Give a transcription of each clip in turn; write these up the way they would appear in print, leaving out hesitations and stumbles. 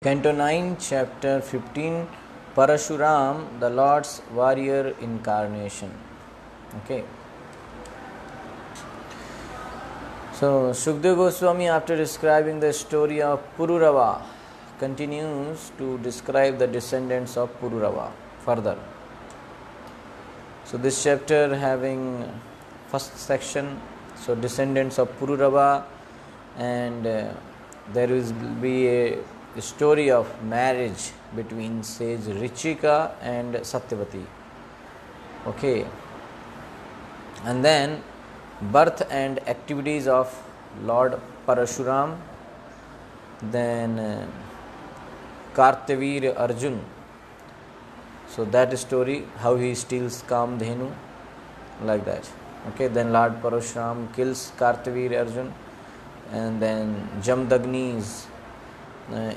Canto 9, Chapter 15, Parashuram, the Lord's Warrior Incarnation. Okay. So, Shukdev Goswami, after describing the story of Pururava, continues to describe the descendants of Pururava further. So, this chapter having first section, so descendants of Pururava, and there will be a story of marriage between sage Richika and Satyavati. Okay. And then birth and activities of Lord Parashuram. Then Kartavir Arjun. So that story, how he steals Kamdhenu, like that. Okay. Then Lord Parashuram kills Kartavir Arjun. And then Jamdagni's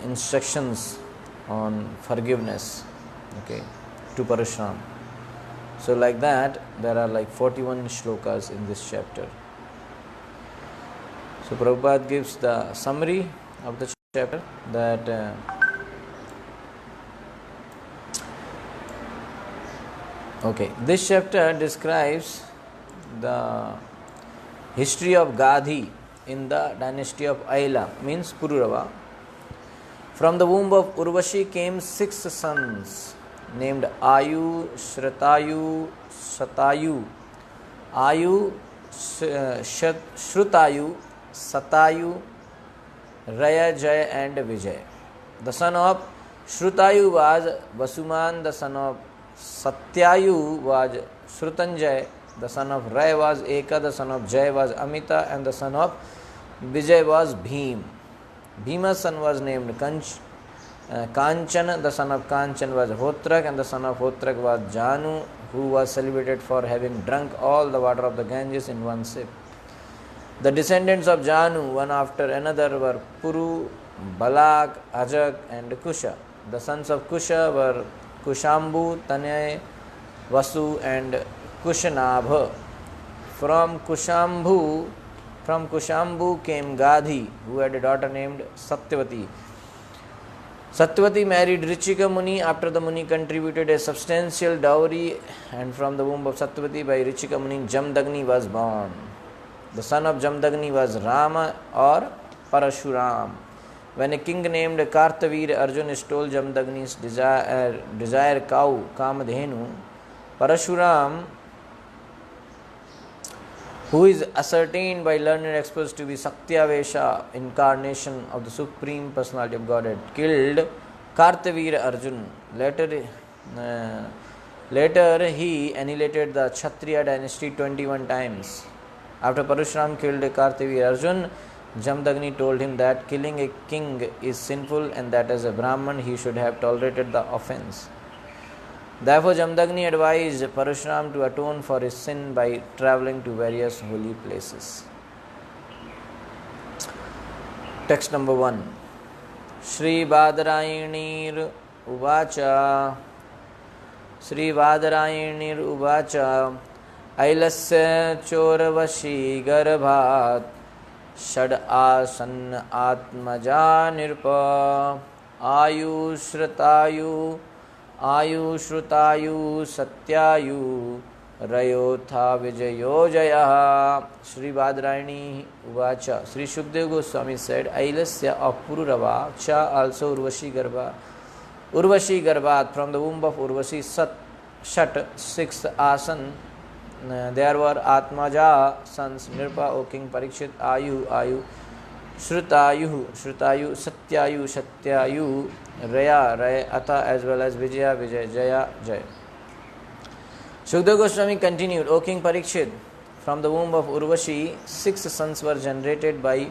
instructions on forgiveness, okay, to Parashuram. So like that, there are like 41 shlokas in this chapter. So Prabhupada gives the summary of the chapter that okay, this chapter describes the history of Gadhi in the dynasty of Aila, means Pururava. From the womb of Urvashi came 6 sons named Ayu, Shrutayu, Satayu, Ayu, Shrutayu, Satayu, Raya, Jaya and Vijay. The son of Shrutayu was Vasuman, the son of Satyayu was Shrutanjay, the son of Raya was Eka, the son of Jaya was Amita, and the son of Vijay was Bhim. Bhima's son was named Kanchan, the son of Kanchan was Hotrak, and the son of Hotrak was Janu, who was celebrated for having drunk all the water of the Ganges in one sip. The descendants of Janu, one after another, were Puru, Balak, Ajak, and Kusha. The sons of Kusha were Kushambu, Tanay, Vasu, and Kushanabha. From Kushambu came Gadhi, who had a daughter named Satyavati. Satyavati married Richika Muni after the Muni contributed a substantial dowry, and from the womb of Satyavati by Richika Muni, Jamdagni was born. The son of Jamdagni was Rama or Parashuram. When a king named Kartavir Arjun stole Jamdagni's desire cow, Kamadhenu, Parashuram, who is ascertained by learned experts to be Satyavesha, incarnation of the Supreme Personality of Godhead, killed Kartavir Arjun. Later he annihilated the Kshatriya dynasty 21 times. After Parashuram killed Kartavir Arjun, Jamdagni told him that killing a king is sinful and that as a Brahman he should have tolerated the offense. Therefore, Jamdagni advised Parashuram to atone for his sin by travelling to various holy places. Text number 1. Shri Badarayinir Uvacha Ailasya Choravashi Garbhat Shad Asan Atmaja Nirpa Ayu Shrutayu Satyayu Rayotha Vijayo Jaya. Shri Badarayini Uvacha. Shri Shukdev Goswami said, Ailasya of Pururava, Cha also Urvashi Garbhat, from the womb of Urvashi Shat 6 Asan, there were Atmaja sons, Nirpa, O King Parikshit, Ayu, Shrutayu, Satyayu, Raya, Ata, as well as Vijaya, Jaya. Shukdev Goswami continued, O King Parikshit, from the womb of Urvashi, 6 sons were generated by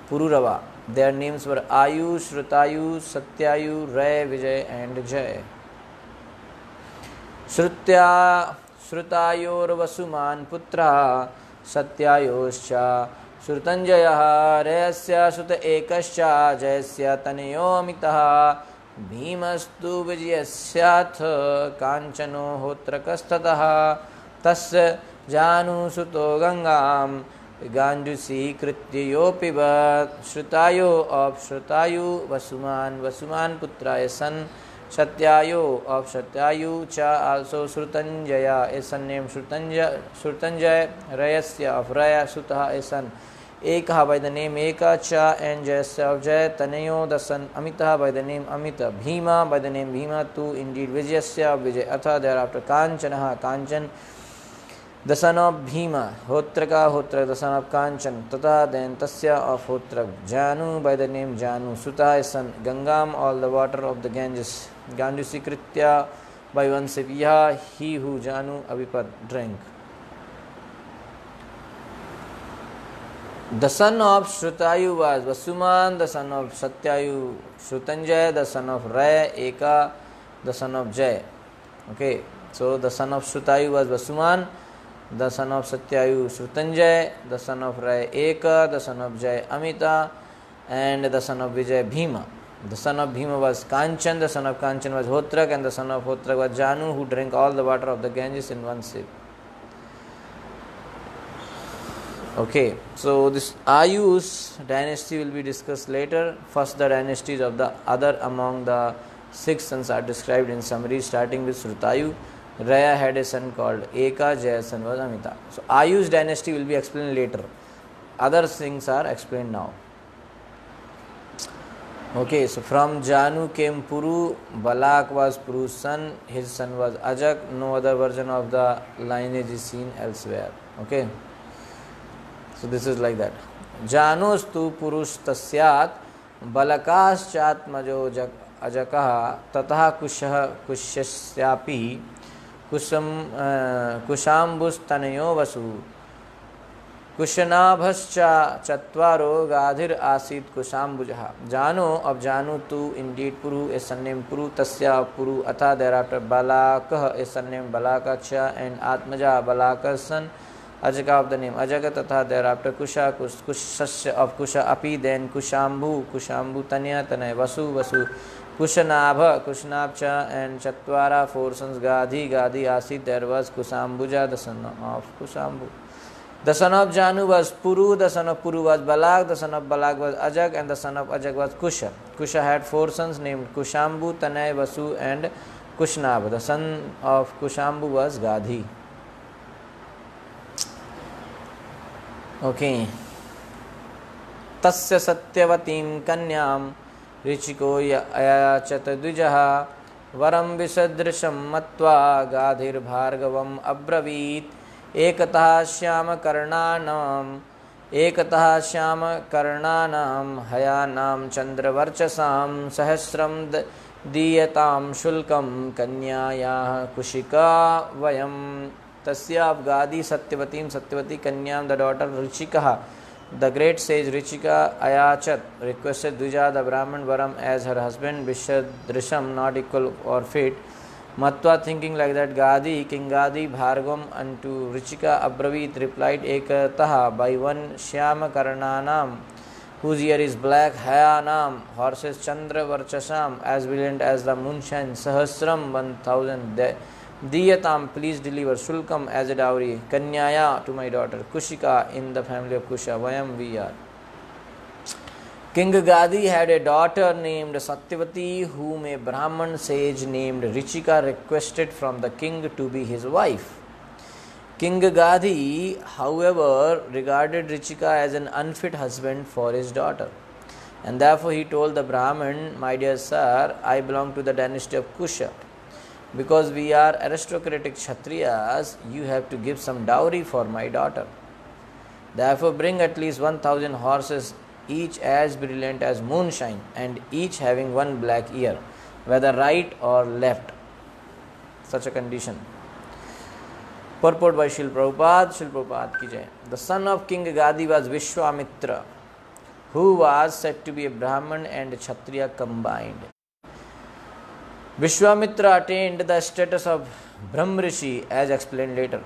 Pururava. Their names were Ayu, Shrutayu, Satyayu, Raya, Vijay, and Jaya. Shrutayor Vasuman Putra, Satyayoscha, Shrutanjaya, Rayasya Shuta Ekascha, Jayasya Tanayo Amitaha, Bhimastu Vijayasyatha, Kanchano Hotrakastataha, Tasya Janu Suto Gangam, Gandusi Krityayo Pibat. Shrutayo of Shrutayu Vasuman. Vasuman Putraya son. Satyayo of Satyayu cha also Shrutanjaya is son named Shrutanjaya. Rayasya of Raya Sutaha is son Ekaha by the name Eka cha and Jayasya of Jay. Tanayo the son Amitaha by the name Amita. Bhima by the name Bhima too indeed. Vijayasya of Vijay. Atha thereafter Kanchanaha Kanchan the son of Bhima. Hotraka Hotra the son of Kanchan. Tata then Tasya of Hotrak. Janu by the name Janu. Sutaha is son. Gangam all the water of the Ganges. Gandusi Kritya by one Siviya he who Janu Abhipad drank. The son of Shrutayu was Vasuman, the son of Satyayu Shrutanjaya, the son of Ray, Eka, the son of Jay. Okay, so the son of Shrutayu was Vasuman, the son of Satyayu Shrutanjaya, the son of Ray, Eka, the son of Jay, Amita, and the son of Vijay, Bhima. The son of Bhima was Kanchan, the son of Kanchan was Hotrak, and the son of Hotrak was Janu, who drank all the water of the Ganges in one sip. Okay, so this Ayu's dynasty will be discussed later. First, the dynasties of the other among the 6 sons are described in summary, starting with Shrutayu. Raya had a son called Eka, Jaya's son was Amita. So, Ayu's dynasty will be explained later. Other things are explained now. Okay, so from Janu came Puru. Balak was Puru's son. His son was Ajak. No other version of the lineage is seen elsewhere. Okay. So this is like that. Janustu Purush Tasyat Balakaschatmajo Ajakaha Tataha Kushyasyapi Kushambustanayo Vasu Kushanabhascha Chatvaro Gadhir Asit Kushambujaha. Janu of Janu tu indeed Puru is son named Puru. Tasya Puru Atha thereafter Balakah is son named Balakacha and Atmaja Balaka's son. Ajaka of the name Ajaka Tatha thereafter Kusha Kushasya of Kusha Api then Kushambhu Tanya Tanay Vasu Kushanabha Kushnabcha and Chatvara 4 sons Gadhi Asit there was Kusambuja the son of Kusambhu. The son of Janu was Puru, the son of Puru was Balak, the son of Balak was Ajak, and the son of Ajak was Kusha. Kusha had 4 sons named Kushambhu, Tanay, Vasu, and Kushnab. The son of Kushambhu was Gadhi. Okay. Tasya Satyavatim Kanyam Richiko Ayachat Dvijaha Varam Visadrisham Matva Gadhir Bhargavam Abravit Ekatah Shyama Karnanam Hayanam Chandravarchasam Sahasram Diyatam Shulkam Kanyaya Kushika Vayam. Tasya of Gadi Satyavati Kanyam, the daughter Richikaha. The great sage Richika Ayachat requested Dvija the Brahman Varam as her husband, Vishadrisham not equal or fit. Matva thinking like that King Gadi Bhargam unto Richika Abravit replied Ekataha by one Shyama Karnanam whose ear is black, Hayanam horses Chandra Varchasam as brilliant as the moonshine, Sahasram 1000 Diyatam please deliver Shulkam as a dowry, Kanyaya to my daughter, Kushika in the family of Kusha, Vayam we are. King Gadi had a daughter named Satyavati whom a Brahman sage named Richika requested from the king to be his wife. King Gadi, however, regarded Richika as an unfit husband for his daughter. And therefore he told the Brahman, my dear sir, I belong to the dynasty of Kusha. Because we are aristocratic Kshatriyas, you have to give some dowry for my daughter. Therefore bring at least 1000 horses, each as brilliant as moonshine, and each having one black ear, whether right or left. Such a condition. Purport by Srila Prabhupada ki jai. The son of King Gadi was Vishwamitra, who was said to be a Brahman and a Kshatriya combined. Vishwamitra attained the status of Brahmrishi as explained later.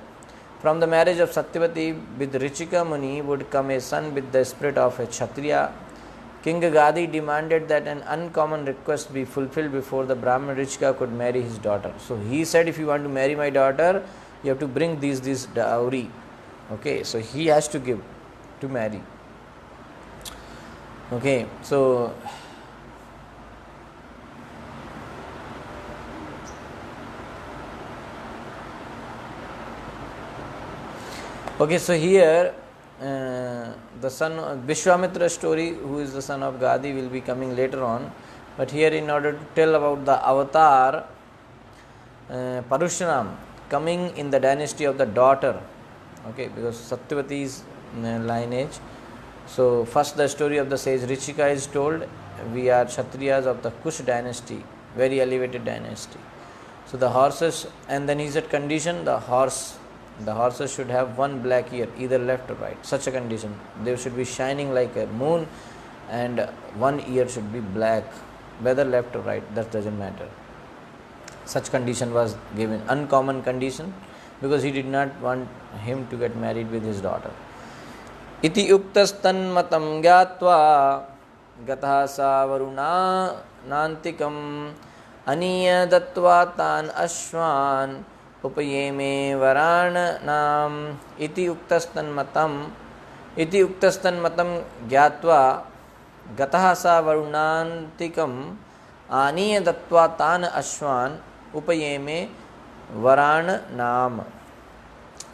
From the marriage of Satyavati with Richika Muni would come a son with the spirit of a Kshatriya. King Gadi demanded that an uncommon request be fulfilled before the Brahman Richika could marry his daughter. So he said, if you want to marry my daughter, you have to bring this dowry. Okay, so he has to give. to marry. Okay, so here the son of Vishwamitra story, who is the son of Gadi, will be coming later on. But here, in order to tell about the avatar Parashuram coming in the dynasty of the daughter, okay, because Satyavati's lineage. So first the story of the sage Richika is told. We are Kshatriyas of the Kush dynasty, very elevated dynasty. So the horses, and then he said condition, the horses should have one black ear, either left or right. Such a condition. They should be shining like a moon, and one ear should be black, whether left or right, that doesn't matter. Such condition was given, uncommon condition, because he did not want him to get married with his daughter. Iti uktastanmatam gyatva gatha sa varuna nantikam aniya datva tan ashwan upayeme varanam. Iti uktastanmatam gyatva gatha sa varunantikam aniya datva tan ashwan upayeme varanam.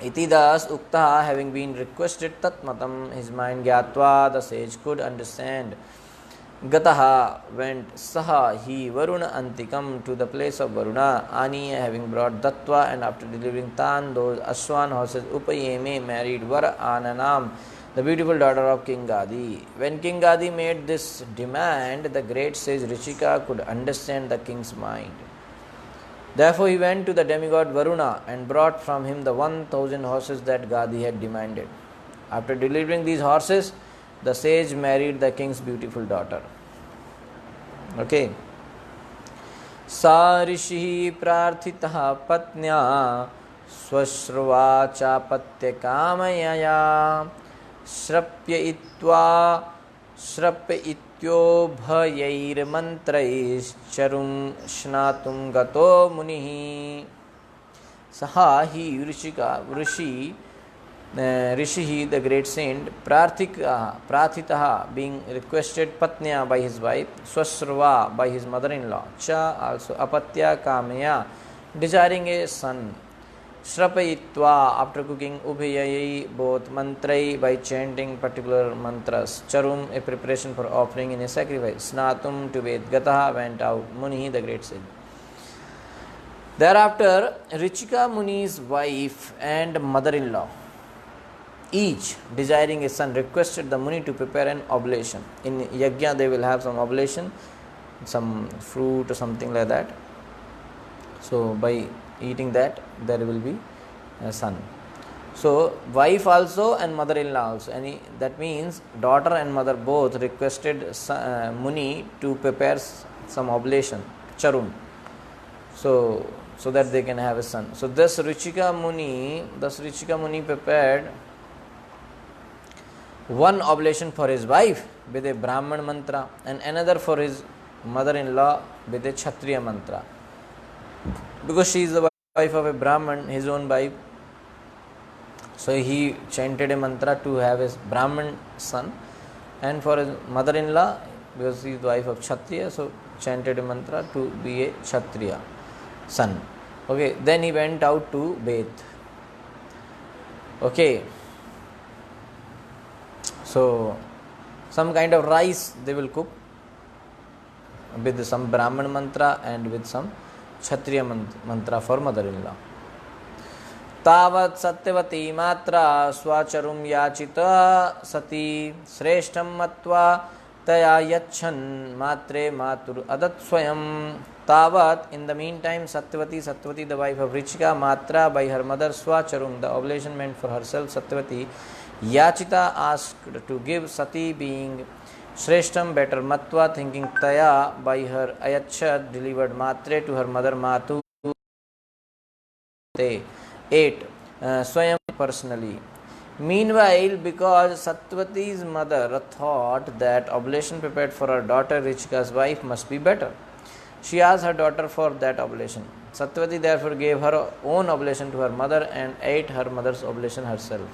Iti das ukta, having been requested, tatmatam, his mind, gyatva, the sage could understand. Gataha, went, saha, he, Varuna antikam, to the place of Varuna, Aniya, having brought, Dattva, and after delivering Tan, those Ashwan horses, Upayeme, married Varananam, the beautiful daughter of King Gadi. When King Gadi made this demand, the great sage Richika could understand the king's mind. Therefore he went to the demigod Varuna and brought from him the 1,000 horses that Gadi had demanded. After delivering these horses, the sage married the king's beautiful daughter. Okay. Sa rishi prarthitaha patnya swashrva chapatya kamayaya shrapya ityo bhayair mantrais charum shnatum gato munihi. Saha, he, Rishi, the great saint, Prathitaha, being requested, Patnya, by his wife, Swasrva, by his mother-in-law, Cha, also Apatya Kamaya, desiring a son, Shrapayitva, after cooking, Ubhayai, both Mantrai, by chanting particular mantras, Charum, a preparation for offering in a sacrifice, Snatum, to bathe, Gataha, went out, Munihi, the great sage. Thereafter, Richika Muni's wife and mother-in-law, each desiring a son, requested the Muni to prepare an oblation. In Yajna they will have some oblation, some fruit or something like that. So by eating that, there will be a son. So wife also and mother-in-law also. That means daughter and mother both requested Muni to prepare some oblation, charum, so that they can have a son. So thus Richika Muni prepared one oblation for his wife with a Brahman mantra and another for his mother-in-law with a Kshatriya mantra. Because she is the wife of a Brahman, his own wife, so he chanted a mantra to have his Brahman son, and for his mother-in-law, because she is the wife of Kshatriya, so chanted a mantra to be a Kshatriya son. Okay, then he went out to bathe. Okay, so some kind of rice they will cook with some Brahman mantra and with some Kshatriya mantra for mother-in-law. Tavat Satyavati matra swacharum yachita sati sreshtam matva taya yachan matre matur adat swayam. Tavat, in the meantime, Satyavati, the wife of Richika, Matra, by her mother, Swacharum, the oblation meant for herself, Satyavati, Yachita, asked to give, Sati being Shreshtam, better, Matva, thinking Taya, by her Ayacha, delivered Matre to her mother Matu, they ate Swayam personally. Meanwhile, because Satyavati's mother thought that oblation prepared for her daughter Richika's wife must be better, she asked her daughter for that oblation. Satyavati therefore gave her own oblation to her mother and ate her mother's oblation herself.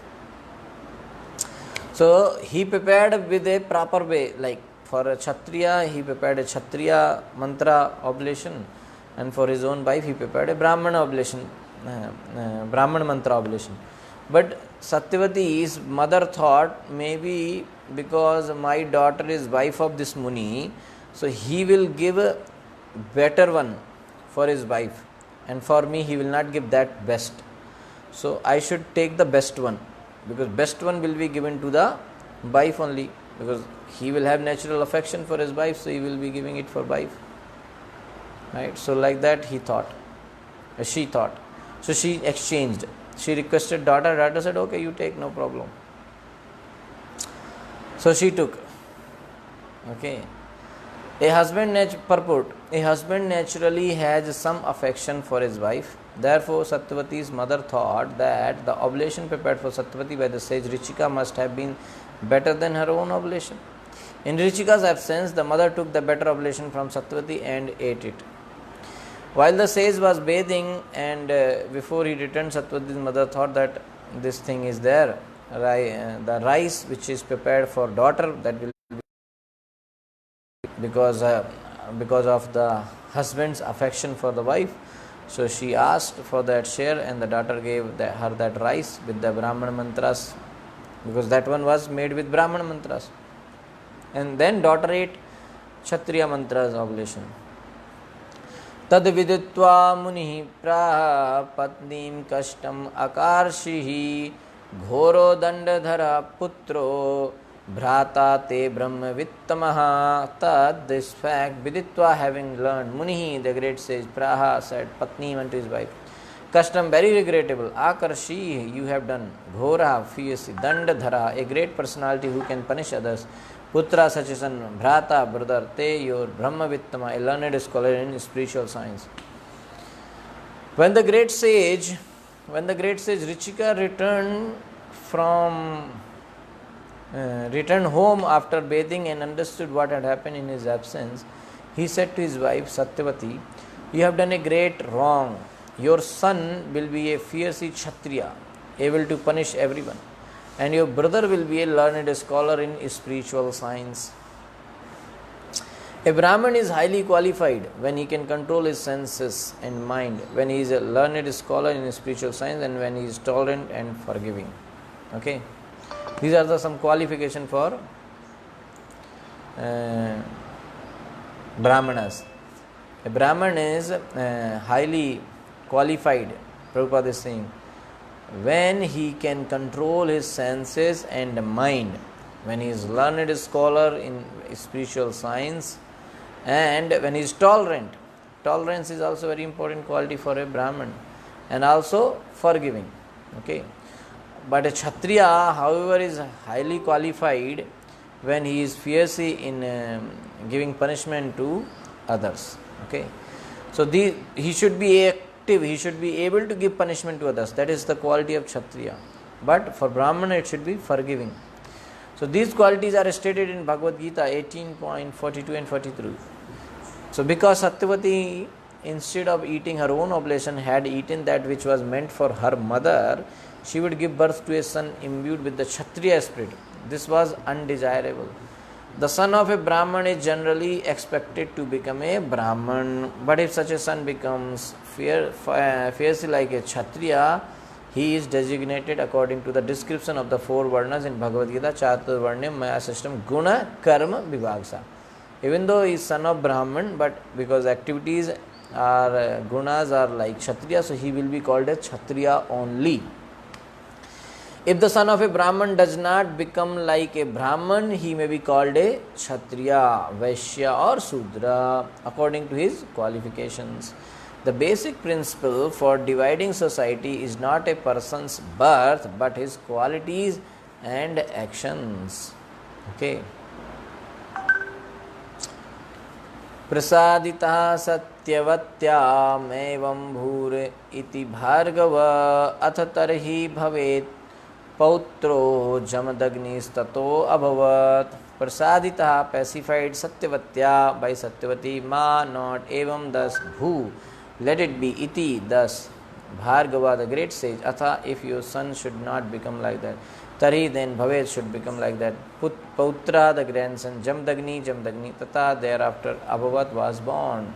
So he prepared with a proper way, like for a Kshatriya he prepared a Kshatriya mantra oblation, and for his own wife he prepared a Brahmana oblation, Brahmana mantra oblation. But Satyavati's mother thought, maybe because my daughter is wife of this Muni, so he will give a better one for his wife, and for me he will not give that best. So I should take the best one, because best one will be given to the wife only, because he will have natural affection for his wife, so he will be giving it for wife, right? So like that he thought, she thought. So she exchanged. She requested daughter. Daughter said, okay, you take, no problem. So she took. Okay. A husband naturally has some affection for his wife. Therefore, Satyavati's mother thought that the oblation prepared for Satyavati by the sage Richika must have been better than her own oblation. In Richika's absence, the mother took the better oblation from Satyavati and ate it. While the sage was bathing, and before he returned, Satyavati's mother thought that this thing is there, the rice which is prepared for daughter, that will be because of the husband's affection for the wife. So she asked for that share, and the daughter gave her that rice with the Brahmana mantras, because that one was made with Brahmana mantras. And then daughter ate Kshatriya mantras oblation. Tad viditva munihi praha patnim kashtam akarshihi ghoro dandadhara putro bhrata te brahma vittamaha. Tad, this fact, viditva, having learned, munihi, the great sage, praha, said patnim unto his wife, kashtam, very regrettable, akarshi, you have done, ghora, fiercely, dandadhara, a great personality who can punish others, putra, such a son, bhrata, brother, te, your brahma vittama, a learned scholar in spiritual science. When the great sage Richika returned home after bathing and understood what had happened in his absence, he said to his wife Satyavati, you have done a great wrong. Your son will be a fierce Kshatriya, able to punish everyone, and your brother will be a learned scholar in spiritual science. A Brahman is highly qualified when he can control his senses and mind, when he is a learned scholar in spiritual science, and when he is tolerant and forgiving. Okay, these are some qualification for Brahmanas. A Brahman is highly qualified, Prabhupada is saying, when he can control his senses and mind, when he is learned scholar in spiritual science, and when he is tolerant. Tolerance is also very important quality for a Brahman, and also forgiving. Okay, but a Kshatriya, however, is highly qualified when he is fierce in giving punishment to others. Okay, so he should be active, he should be able to give punishment to others. That is the quality of Kshatriya. But for Brahmana, it should be forgiving. So these qualities are stated in Bhagavad Gita 18.42 and 43. So because Satyavati, instead of eating her own oblation, had eaten that which was meant for her mother, she would give birth to a son imbued with the Kshatriya spirit. This was undesirable. The son of a Brahman is generally expected to become a Brahman, but if such a son becomes fiercely like a Kshatriya, he is designated according to the description of the four varnas in Bhagavad Gita, Chaturvarnyam Maya System, Guna, Karma, Vibhagsa. Even though he is son of Brahman, but because activities are gunas are like Kshatriya, so he will be called a Kshatriya only. If the son of a Brahman does not become like a Brahman, he may be called a Kshatriya, Vaishya or Sudra according to his qualifications. The basic principle for dividing society is not a person's birth, but his qualities and actions. Okay. Prasadita satyavatyaam evam bhure iti bhargava ath tarhi bhavet pautro jamadagnis tato abhavat. Prasadita, pacified, Satyavatya, by Satyavati, ma, not, evam, thus, bhu, let it be, iti, thus, Bhargava, the great sage, atha, if your son should not become like that, Tari, then Bhavet should become like that. Pautra, the grandson, Jamdagni, Tata, thereafter Abhavat was born.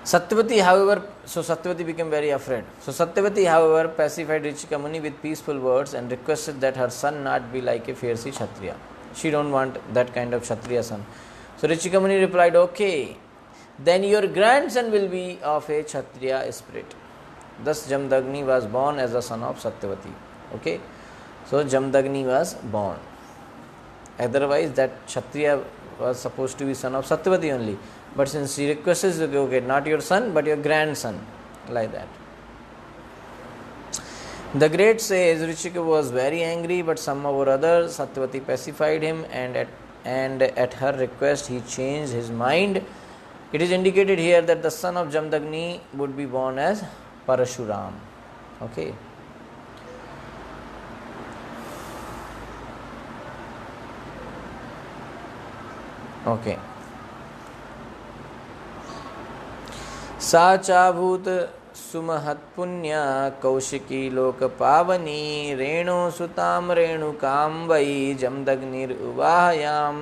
Satyavati, however, so Satyavati became very afraid. So Satyavati, however, pacified Richika Muni with peaceful words and requested that her son not be like a fierce Kshatriya. She don't want that kind of Kshatriya son. So Richika Muni replied, okay, then your grandson will be of a Kshatriya spirit. Thus Jamdagni was born as the son of Satyavati. Okay, so Jamdagni was born. Otherwise, that Kshatriya was supposed to be son of Satyavati only. But since she requests, okay, not your son, but your grandson, like that. The great says Richika was very angry, but somehow or other Satyavati pacified him, and at her request he changed his mind. It is indicated here that the son of Jamdagni would be born as Parashuram. Okay. Okay. साचाभूत सुमहत पुण्या कौशिकी लोक पावनी रेणु सुताम रेणुकाम वै जमदग्निर उवाहयाम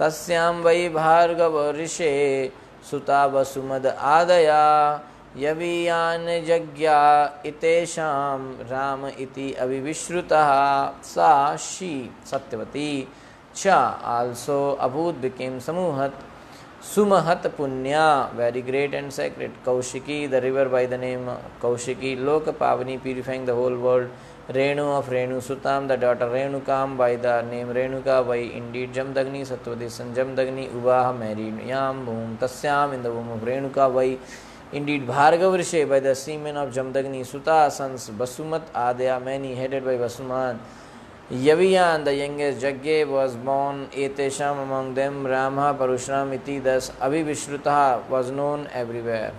तस्याम वै भार्गव ऋषे सुता वसुमद आदया यवीयान जज्ञा इतेषाम राम इति अविविश्रुतः सा she Satyavati च also abhut became samuhat Sumahat Punya, very great and sacred. Kaushiki, the river by the name Kaushiki. Loka Pavani, purifying the whole world. Renu of Renu Sutam, the daughter Renukam by the name Renuka. By indeed Jamdagni, Satyavati son Jamdagni, Uvaha married Yam, whom Tasyam in the womb of Renuka. By indeed Bhargav Rishe by the semen of Jamdagni, Suta sons Basumat Adya, many headed by Basuman. Yaviyan, the youngest Jagge, was born Etesham, among them Rama Parushuram iti, thus Abhivishrutaha was known everywhere.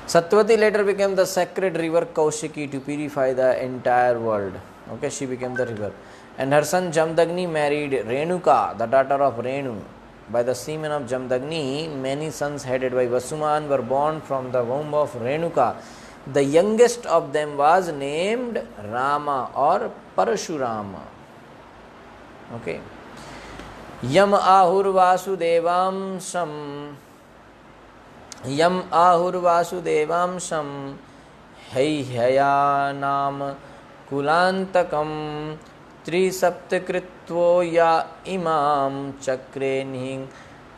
Satyavati later became the sacred river Kaushiki to purify the entire world. Okay, she became the river. And her son Jamdagni married Renuka, the daughter of Renu. By the semen of Jamdagni, many sons headed by Vasuman were born from the womb of Renuka. The youngest of them was named Rama or Parashurama. Okay. Yam ahur vasudevam sham heihayanam kulantakam trisaptakritvo ya imam chakre ning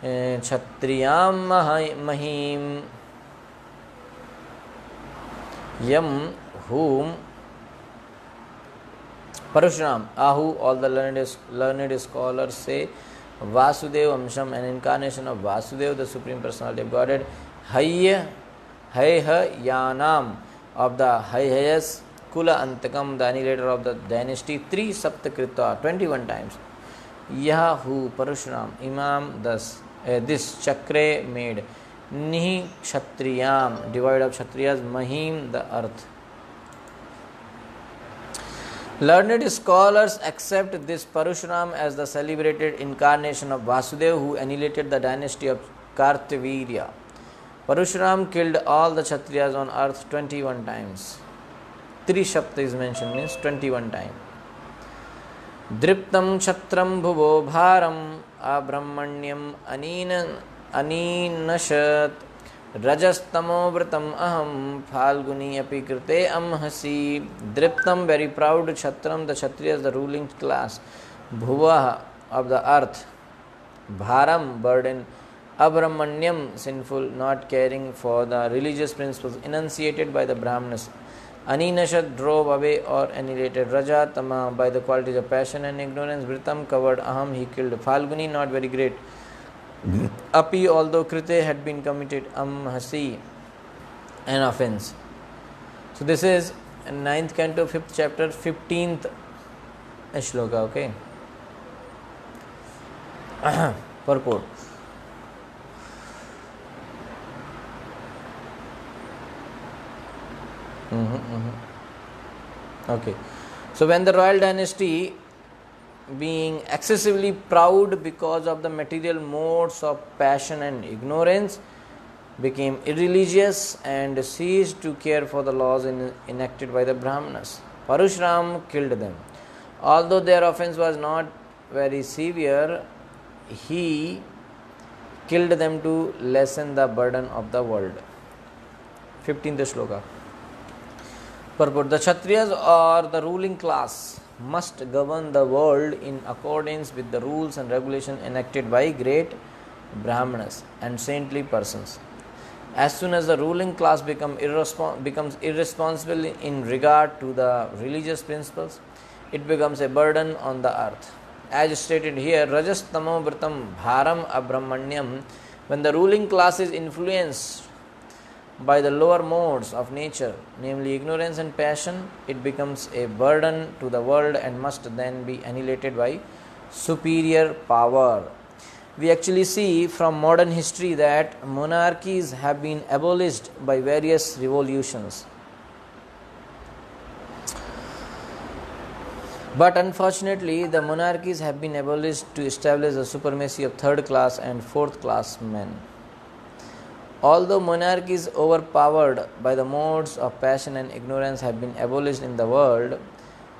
kshatriyam mahim. Yam, whom Parashuram, Ahu, all the learned scholars say Vasudev Amsham, an incarnation of Vasudev, the Supreme Personality of Godhead. Hayya Yanam, of the Hayhayas Kula Antakam, the annihilator of the dynasty, 3 Saptakrita, 21 times. Yahu Parashuram, Imam, thus this Chakre made. Nihi Kshatriyam, devoid of Kshatriyas, Mahim, the earth. Learned scholars accept this Parashuram as the celebrated incarnation of Vasudev, who annihilated the dynasty of Kartavirya. Parashuram killed all the Kshatriyas on earth 21 times. 3 Shapta is mentioned, means 21 times. Driptam Kshatram Bhuvo Bharam Abrahmanyam Aninashat Rajastamo Vratam Aham Phalguni Api Krite Amhasi. Driptam, very proud. Kshatram, the Kshatriyas, the ruling class. Bhuva, of the earth. Bharam, burden. Abrahmanyam, sinful, not caring for the religious principles enunciated by the Brahmanas. Aninashat, drove away or annihilated. Rajatama, by the qualities of passion and ignorance. Vritam, covered. Aham, he killed. Phalguni, not very great. Api, although Krite had been committed. Amhasi, an offense. So this is 9th canto, 5th chapter, 15th shloka. Okay. Purport. Okay. So when the royal dynasty, being excessively proud because of the material modes of passion and ignorance, became irreligious and ceased to care for the laws enacted by the Brahmanas. Parashuram killed them. Although their offense was not very severe, he killed them to lessen the burden of the world. 15th shloka. Purport. The Kshatriyas or the ruling class must govern the world in accordance with the rules and regulations enacted by great Brahmanas and saintly persons. As soon as the ruling class becomes irresponsible in regard to the religious principles, it becomes a burden on the earth. As stated here, Rajas Tamo Vratam Bharam Abrahmanyam, when the ruling class is influenced by the lower modes of nature, namely ignorance and passion, it becomes a burden to the world and must then be annihilated by superior power. We actually see from modern history that monarchies have been abolished by various revolutions. But unfortunately, the monarchies have been abolished to establish the supremacy of third class and fourth class men. Although monarchies overpowered by the modes of passion and ignorance have been abolished in the world,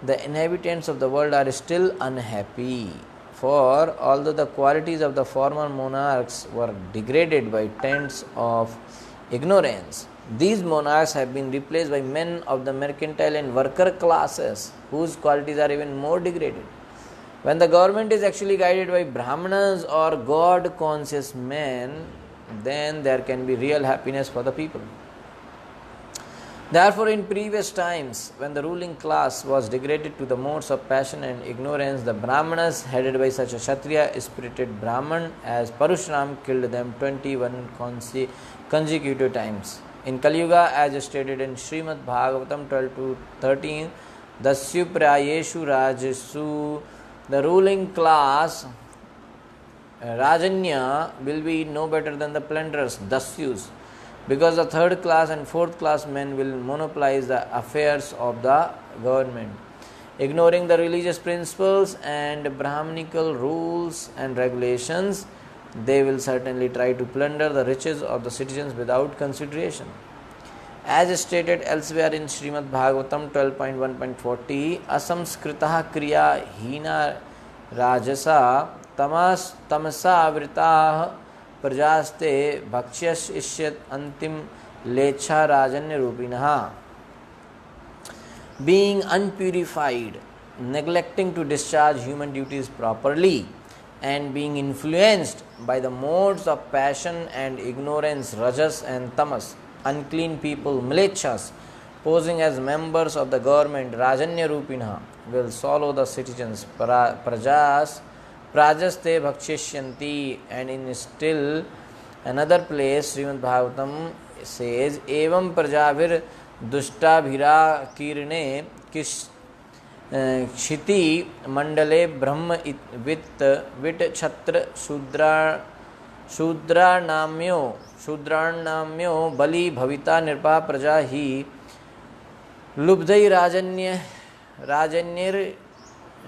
the inhabitants of the world are still unhappy. For although the qualities of the former monarchs were degraded by taints of ignorance, these monarchs have been replaced by men of the mercantile and worker classes whose qualities are even more degraded. When the government is actually guided by Brahmanas or God-conscious men, then there can be real happiness for the people. Therefore, in previous times, when the ruling class was degraded to the modes of passion and ignorance, the Brahmanas, headed by such a Kshatriya-spirited Brahman as Parashuram, killed them 21 consecutive times. In Kali Yuga, as stated in Srimad Bhagavatam 12-13, Dasyu Prayeshu Rajasu, the ruling class, Rajanya, will be no better than the plunderers, Dasyus, because the third class and fourth class men will monopolize the affairs of the government. Ignoring the religious principles and Brahmanical rules and regulations, they will certainly try to plunder the riches of the citizens without consideration. As stated elsewhere in Srimad Bhagavatam 12.1.40, Asamskrita Kriya Hina Rajasa Tamasa Avrita Prajaste Bhakshyas Ishyat Antim Lecha Rajanya Rupinaha. Being unpurified, neglecting to discharge human duties properly, and being influenced by the modes of passion and ignorance, Rajas and Tamas, unclean people, Mlechas, posing as members of the government, Rajanya Rupinaha, will swallow the citizens, Prajaste Bhakshishyanti. And in still another place, Srimad Bhagavatam says, Evam Prajavir Dushtabhira Kirne Kshiti Mandale Brahma Vit Chhatra Shudranamyo Bali Bhavita Nirpa Praja Hi Lubdai Rajanyir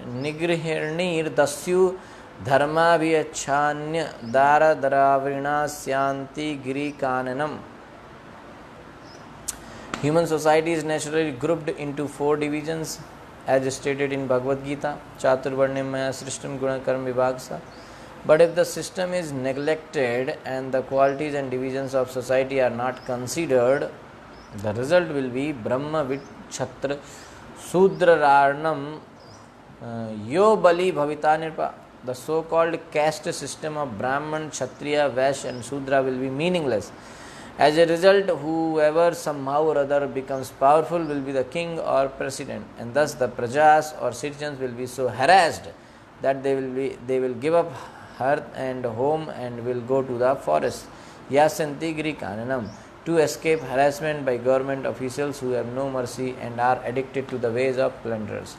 Nigrihirnir Dasyu Dharma Viachanya Dara Daravrina Syanti Giri Kananam. Human society is naturally grouped into 4 divisions as stated in Bhagavad Gita, Chaturvarnimaya Srishtam Guna Karma Vibhagsa. But if the system is neglected and the qualities and divisions of society are not considered, the result will be Brahma Vit Chhatra Sudrararnam Yo Bali Bhavita Nirpa. The so-called caste system of Brahman, Kshatriya, Vaishya and Sudra will be meaningless. As a result, whoever somehow or other becomes powerful will be the king or president, and thus the prajas or citizens will be so harassed that they will give up hearth and home and will go to the forest, Yasanti Giri Kananam, to escape harassment by government officials who have no mercy and are addicted to the ways of plunderers.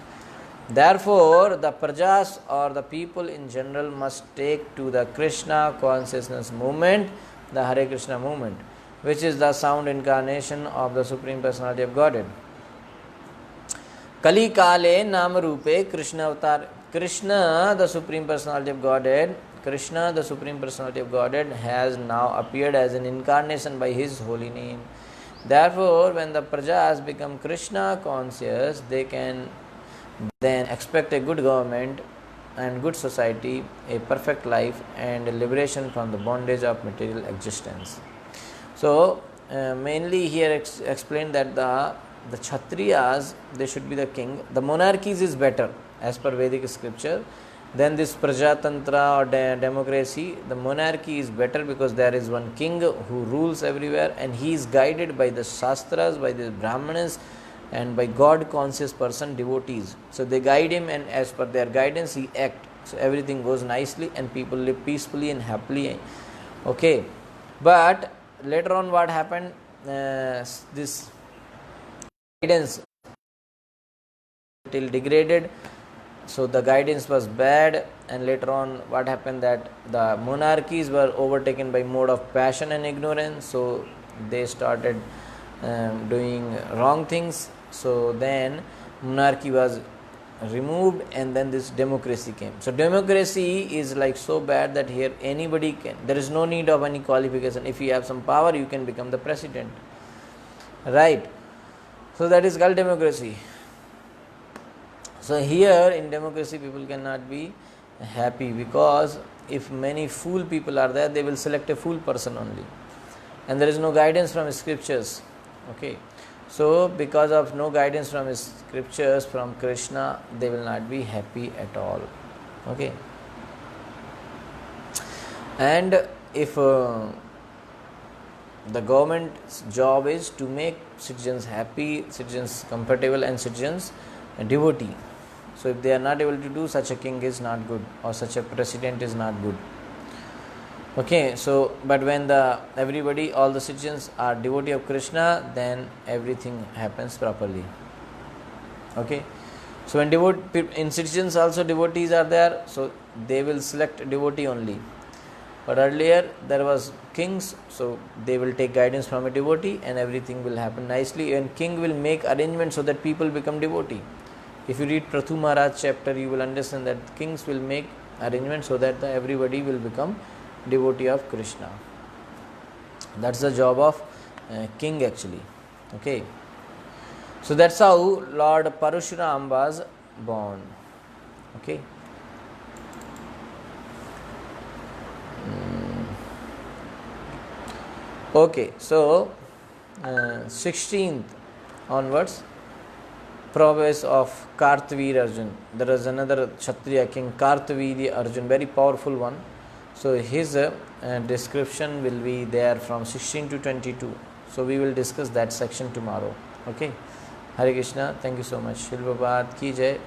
Therefore, the prajas or the people in general must take to the Krishna consciousness movement, the Hare Krishna movement, which is the sound incarnation of the Supreme Personality of Godhead. Kali Kale Nama Rupe Krishna Avatar. Krishna, the Supreme Personality of Godhead, Krishna, the Supreme Personality of Godhead, has now appeared as an incarnation by His holy name. Therefore, when the prajas become Krishna conscious, they can then expect a good government and good society, a perfect life, and a liberation from the bondage of material existence. So, mainly here explained that the Kshatriyas, they should be the king. The monarchies is better as per Vedic scripture. Then this Prajatantra or democracy, the monarchy is better because there is one king who rules everywhere and he is guided by the Shastras, by the Brahmanas and by God conscious person, devotees. So they guide him and as per their guidance he acts. So everything goes nicely and people live peacefully and happily. Okay. But later on what happened, this guidance till degraded. So the guidance was bad, and later on what happened that the monarchies were overtaken by mode of passion and ignorance. So they started doing wrong things. So then monarchy was removed and then this democracy came. So democracy is like so bad that here anybody can, there is no need of any qualification. If you have some power, you can become the president. Right. So that is called democracy. So here in democracy people cannot be happy because if many fool people are there, they will select a fool person only. And there is no guidance from scriptures. Okay. So because of no guidance from scriptures, from Krishna, they will not be happy at all. Okay. And if the government's job is to make citizens happy, citizens comfortable and citizens devotee. So if they are not able to do, such a king is not good or such a president is not good. Okay, so but when everybody, all the citizens are devotee of Krishna, then everything happens properly. Okay, so when in citizens also devotees are there, so they will select devotee only. But earlier there was kings, so they will take guidance from a devotee and everything will happen nicely, and king will make arrangements so that people become devotee. If you read Prathu Maharaj chapter, you will understand that kings will make arrangements so that everybody will become devotee of Krishna. That's the job of king actually. Okay. So that's how Lord Parashuram was born. Okay. Okay. So 16th onwards, prowess of Kartavir Arjun. There is another Kshatriya king, Kartavir Arjun, very powerful one. So his description will be there from 16 to 22. So we will discuss that section tomorrow. Okay. Hare Krishna. Thank you so much. Shri Prabhupada ki jai.